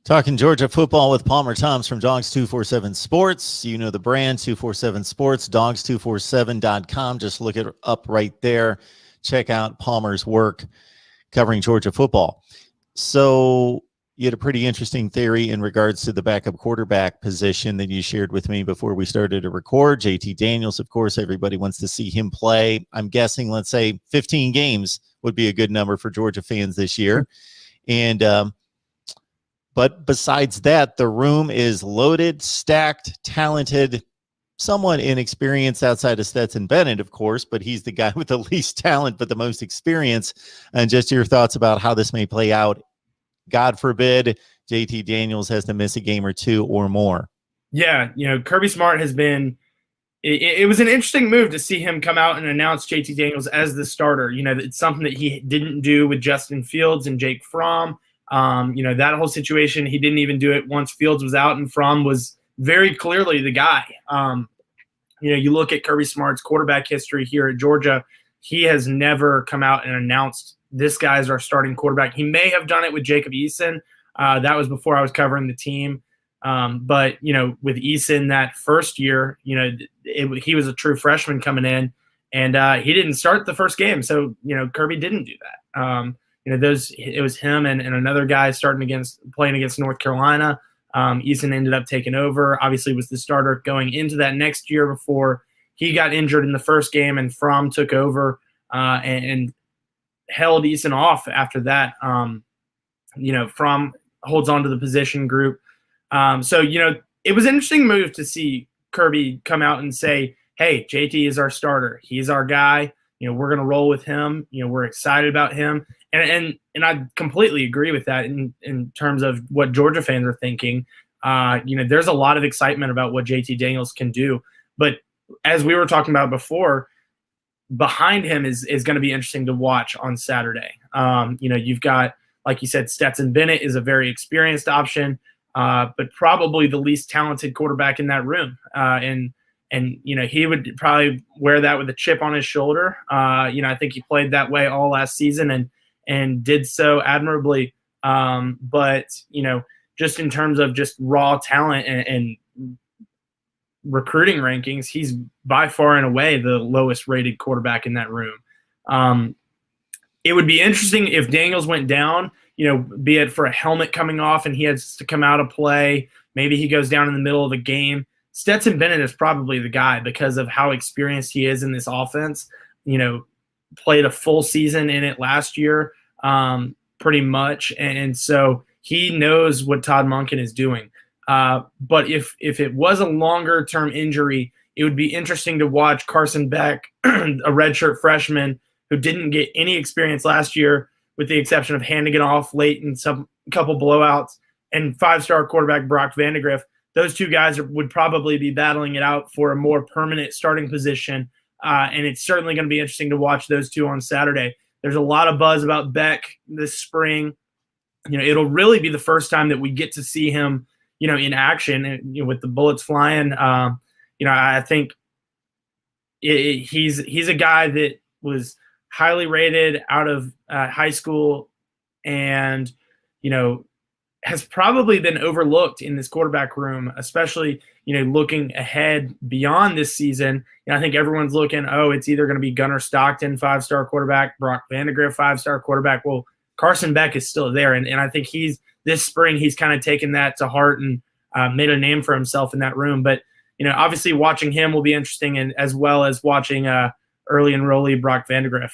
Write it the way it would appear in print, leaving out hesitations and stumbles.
Talking Georgia football with Palmer Thombs from Dogs 247 Sports. You know the brand 247 Sports, dogs247.com. Just look it up right there. Check out Palmer's work covering Georgia football. So you had a pretty interesting theory in regards to the backup quarterback position that you shared with me before we started to record. JT Daniels, of course, everybody wants to see him play. I'm guessing, let's say 15 games would be a good number for Georgia fans this year. And, but besides that, the room is loaded, stacked, talented, somewhat inexperienced outside of Stetson Bennett, of course, but he's the guy with the least talent but the most experience. And just your thoughts about how this may play out. God forbid JT Daniels has to miss a game or two or more. Yeah, Kirby Smart has been it was an interesting move to see him come out and announce JT Daniels as the starter. It's something that he didn't do with Justin Fields and Jake Fromm. That whole situation, he didn't even do it once Fields was out, and Fromm was very clearly the guy. You look at Kirby Smart's quarterback history here at Georgia, he has never come out and announced this guy's our starting quarterback. He may have done it with Jacob Eason. That was before I was covering the team. But with Eason that first year, he was a true freshman coming in, and he didn't start the first game. So, Kirby didn't do that. It was him and another guy playing against North Carolina. Eason ended up taking over, obviously was the starter going into that next year before he got injured in the first game, and Fromm took over and held Eason off after that. Fromm holds on to the position group. So it was an interesting move to see Kirby come out and say, hey, JT is our starter. He's our guy. We're going to roll with him. We're excited about him. And I completely agree with that in terms of what Georgia fans are thinking. There's a lot of excitement about what JT Daniels can do. But as we were talking about before, behind him is going to be interesting to watch on Saturday. You've got, like you said, Stetson Bennett is a very experienced option, but probably the least talented quarterback in that room. And he would probably wear that with a chip on his shoulder. I think he played that way all last season and did so admirably. But just in terms of just raw talent and recruiting rankings, he's by far and away the lowest rated quarterback in that room. It would be interesting if Daniels went down, be it for a helmet coming off and he has to come out of play. Maybe he goes down in the middle of the game. Stetson Bennett is probably the guy because of how experienced he is in this offense. Played a full season in it last year, pretty much. And so he knows what Todd Monken is doing. But if it was a longer-term injury, it would be interesting to watch Carson Beck, a redshirt freshman who didn't get any experience last year, with the exception of handing it off late in some couple blowouts, and five-star quarterback Brock Vandagriff. Those two guys would probably be battling it out for a more permanent starting position, and it's certainly going to be interesting to watch those two on Saturday. There's a lot of buzz about Beck this spring. It'll really be the first time that we get to see him, in action, with the bullets flying. I think he's a guy that was highly rated out of high school, and has probably been overlooked in this quarterback room, especially looking ahead beyond this season. I think everyone's looking, it's either going to be Gunnar Stockton, 5-star quarterback, Brock Vandagriff, 5-star quarterback. Well, Carson Beck is still there, and I think this spring he's kind of taken that to heart and made a name for himself in that room. But obviously watching him will be interesting, and as well as watching early enrollee Brock Vandagriff.